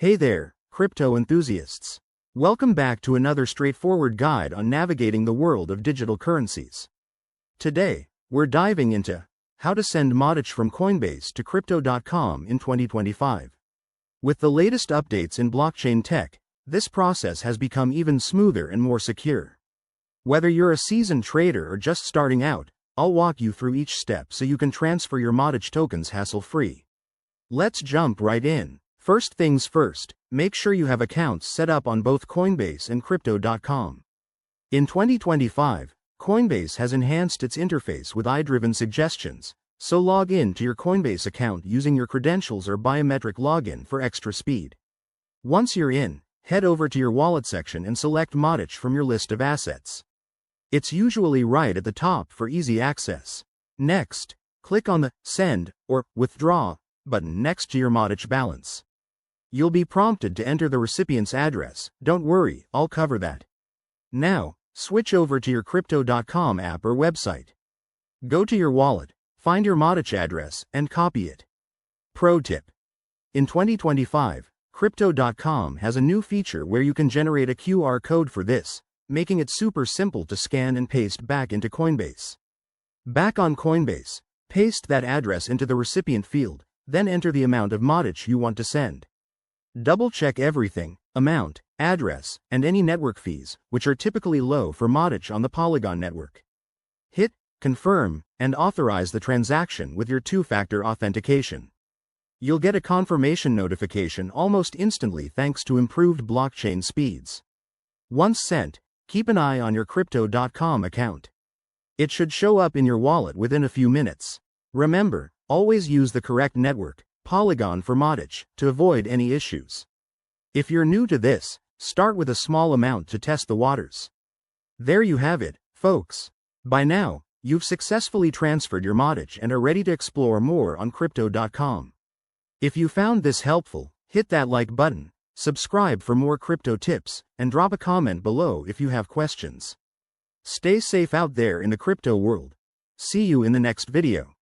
Hey there, crypto enthusiasts. Welcome back to another straightforward guide on navigating the world of digital currencies. Today, we're diving into how to send Matic from Coinbase to Crypto.com in 2025. With the latest updates in blockchain tech, this process has become even smoother and more secure. Whether you're a seasoned trader or just starting out, I'll walk you through each step so you can transfer your Matic tokens hassle-free. Let's jump right in. First things first, make sure you have accounts set up on both Coinbase and Crypto.com. In 2025, Coinbase has enhanced its interface with AI-driven suggestions, so log in to your Coinbase account using your credentials or biometric login for extra speed. Once you're in, head over to your wallet section and select Matic from your list of assets. It's usually right at the top for easy access. Next, click on the Send or Withdraw button next to your Matic balance. You'll be prompted to enter the recipient's address. Don't worry, I'll cover that. Now, switch over to your Crypto.com app or website. Go to your wallet, find your Matic address, and copy it. Pro tip. In 2025, Crypto.com has a new feature where you can generate a QR code for this, making it super simple to scan and paste back into Coinbase. Back on Coinbase, paste that address into the recipient field, then enter the amount of Matic you want to send. Double-check everything: amount, address, and any network fees, which are typically low for Matic on the Polygon network. Hit Confirm and authorize the transaction with your two-factor authentication. You'll get a confirmation notification almost instantly thanks to improved blockchain speeds. Once sent, keep an eye on your Crypto.com account. It should show up in your wallet within a few minutes. Remember, always use the correct network, Polygon for Matic, to avoid any issues. If you're new to this, start with a small amount to test the waters. There you have it, folks. By now, you've successfully transferred your Matic and are ready to explore more on Crypto.com. If you found this helpful, hit that like button, subscribe for more crypto tips, and drop a comment below if you have questions. Stay safe out there in the crypto world. See you in the next video.